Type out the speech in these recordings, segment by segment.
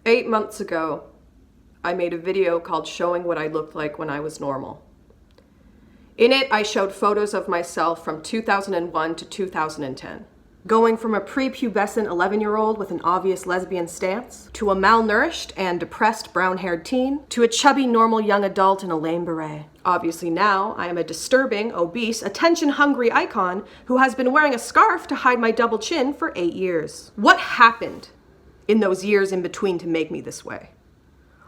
8 months ago, I made a video called Showing What I Looked Like When I Was Normal. In it, I showed photos of myself from 2001 to 2010. Going from a prepubescent 11-year-old with an obvious lesbian stance, to a malnourished and depressed brown-haired teen, to a chubby normal young adult in a lame beret. Obviously now, I am a disturbing, obese, attention-hungry icon who has been wearing a scarf to hide my double chin for 8 years. What happened in those years in between to make me this way?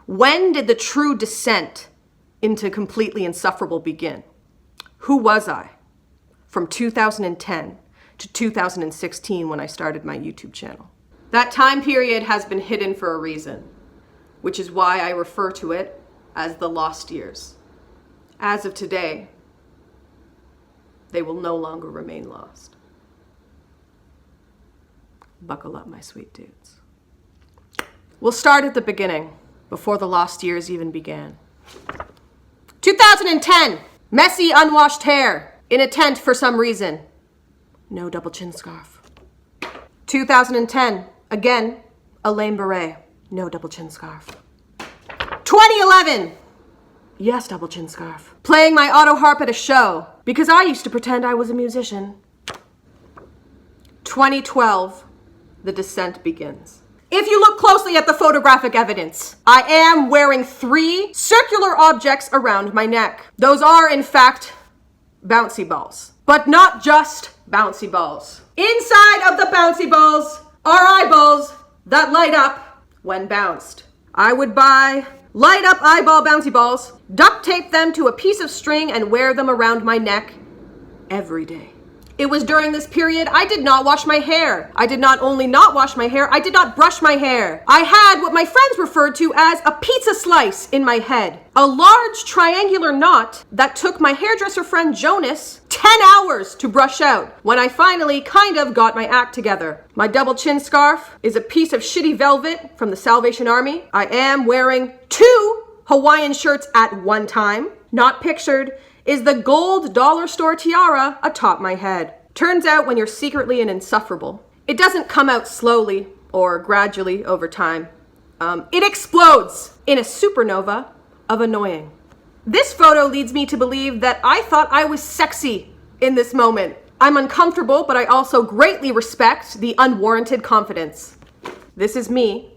When did the true descent into completely insufferable begin? Who was I from 2010 to 2016 when I started my YouTube channel? That time period has been hidden for a reason, which is why I refer to it as the lost years. As of today, they will no longer remain lost. Buckle up, my sweet dudes. We'll start at the beginning, before the lost years even began. 2010, messy, unwashed hair, in a tent for some reason. No double chin scarf. 2010, again, a lame beret. No double chin scarf. 2011, yes, double chin scarf. Playing my auto harp at a show, because I used to pretend I was a musician. 2012, the descent begins. If you look closely at the photographic evidence, I am wearing 3 circular objects around my neck. Those are, in fact, bouncy balls. But not just bouncy balls. Inside of the bouncy balls are eyeballs that light up when bounced. I would buy light up eyeball bouncy balls, duct tape them to a piece of string, and wear them around my neck every day. It was during this period I did not wash my hair. I did not only not wash my hair, I did not brush my hair. I had what my friends referred to as a pizza slice in my head. A large triangular knot that took my hairdresser friend Jonas 10 hours to brush out when I finally kind of got my act together. My double chin scarf is a piece of shitty velvet from the Salvation Army. I am wearing 2 Hawaiian shirts at one time. Not pictured is the gold dollar store tiara atop my head. Turns out when you're secretly an insufferable, it doesn't come out slowly or gradually over time. It explodes in a supernova of annoying. This photo leads me to believe that I thought I was sexy in this moment. I'm uncomfortable, but I also greatly respect the unwarranted confidence. This is me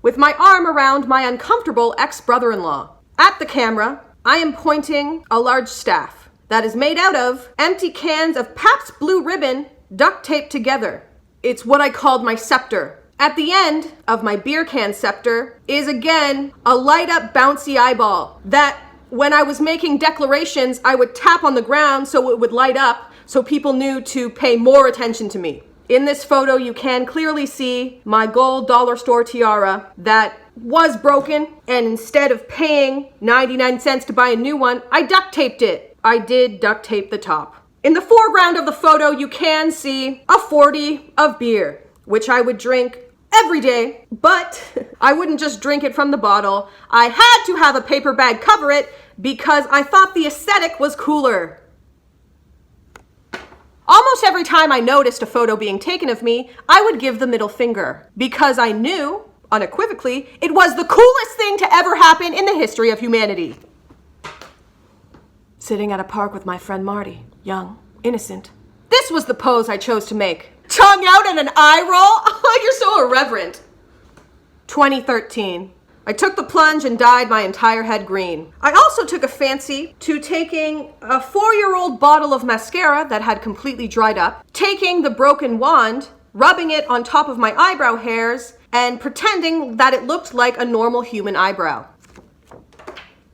with my arm around my uncomfortable ex-brother-in-law. At the camera, I am pointing a large staff that is made out of empty cans of Pabst Blue Ribbon duct taped together. It's what I called my scepter. At the end of my beer can scepter is again a light up bouncy eyeball that when I was making declarations, I would tap on the ground so it would light up so people knew to pay more attention to me. In this photo, you can clearly see my gold dollar store tiara that was broken, and instead of paying 99 cents to buy a new one, I duct taped it. I did duct tape the top. In the foreground of the photo, you can see a 40 of beer, which I would drink every day, but I wouldn't just drink it from the bottle. I had to have a paper bag cover it because I thought the aesthetic was cooler. Almost every time I noticed a photo being taken of me, I would give the middle finger because I knew, unequivocally, it was the coolest thing to ever happen in the history of humanity. Sitting at a park with my friend Marty, young, innocent. This was the pose I chose to make. Tongue out and an eye roll? Oh, you're so irreverent. 2013. I took the plunge and dyed my entire head green. I also took a fancy to taking a 4-year-old bottle of mascara that had completely dried up, taking the broken wand, rubbing it on top of my eyebrow hairs, and pretending that it looked like a normal human eyebrow.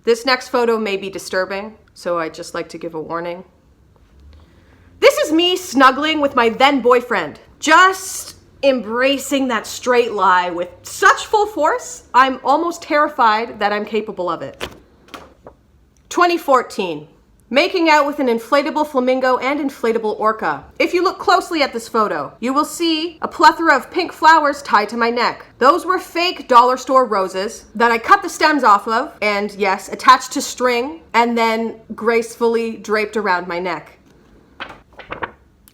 This next photo may be disturbing, so I'd just like to give a warning. This is me snuggling with my then boyfriend, just embracing that straight lie with such full force, I'm almost terrified that I'm capable of it. 2014. Making out with an inflatable flamingo and inflatable orca. If you look closely at this photo, you will see a plethora of pink flowers tied to my neck. Those were fake dollar store roses that I cut the stems off of and, yes, attached to string and then gracefully draped around my neck.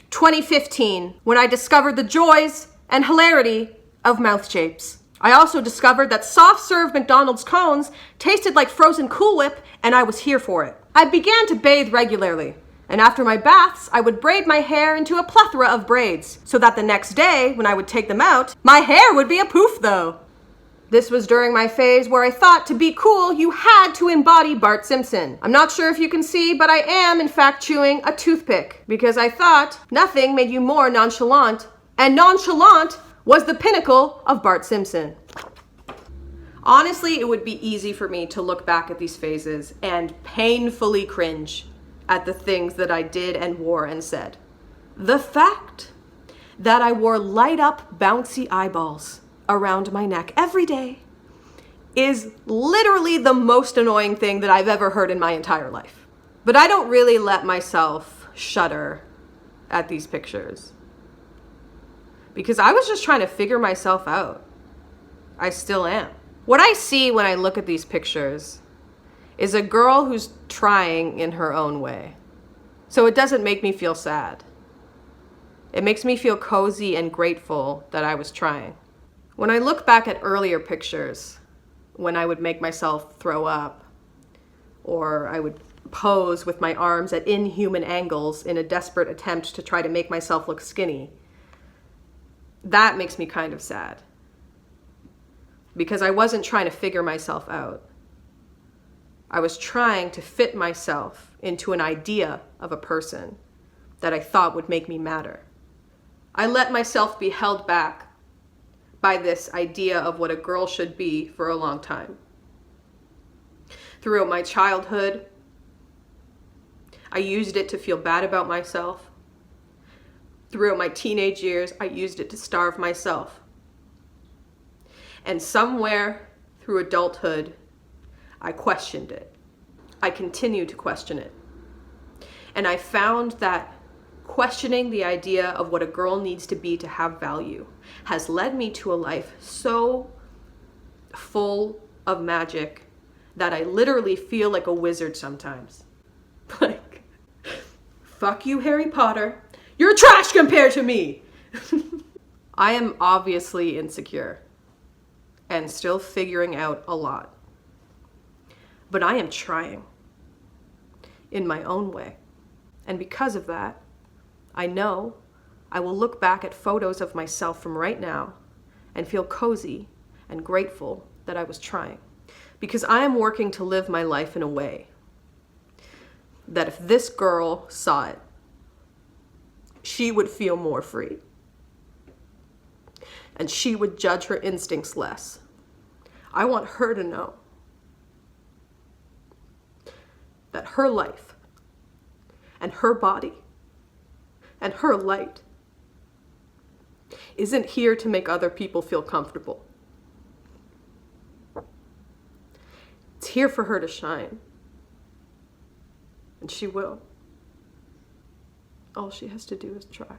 2015, when I discovered the joys and hilarity of mouth shapes. I also discovered that soft-serve McDonald's cones tasted like frozen Cool Whip, and I was here for it. I began to bathe regularly, and after my baths, I would braid my hair into a plethora of braids, so that the next day, when I would take them out, my hair would be a poof, though. This was during my phase where I thought to be cool, you had to embody Bart Simpson. I'm not sure if you can see, but I am, in fact, chewing a toothpick, because I thought nothing made you more nonchalant, and nonchalant was the pinnacle of Bart Simpson. Honestly, it would be easy for me to look back at these phases and painfully cringe at the things that I did and wore and said. The fact that I wore light-up, bouncy eyeballs around my neck every day is literally the most annoying thing that I've ever heard in my entire life. But I don't really let myself shudder at these pictures, because I was just trying to figure myself out. I still am. What I see when I look at these pictures is a girl who's trying in her own way. So it doesn't make me feel sad. It makes me feel cozy and grateful that I was trying. When I look back at earlier pictures, when I would make myself throw up, or I would pose with my arms at inhuman angles in a desperate attempt to try to make myself look skinny, that makes me kind of sad. Because I wasn't trying to figure myself out. I was trying to fit myself into an idea of a person that I thought would make me matter. I let myself be held back by this idea of what a girl should be for a long time. Throughout my childhood, I used it to feel bad about myself. Throughout my teenage years, I used it to starve myself. And somewhere through adulthood, I questioned it. I continue to question it. And I found that questioning the idea of what a girl needs to be to have value has led me to a life so full of magic that I literally feel like a wizard sometimes. Like, fuck you, Harry Potter. You're trash compared to me. I am obviously insecure and still figuring out a lot. But I am trying in my own way. And because of that, I know I will look back at photos of myself from right now and feel cozy and grateful that I was trying. Because I am working to live my life in a way that if this girl saw it, she would feel more free. And she would judge her instincts less. I want her to know that her life and her body and her light isn't here to make other people feel comfortable. It's here for her to shine. And she will. All she has to do is try.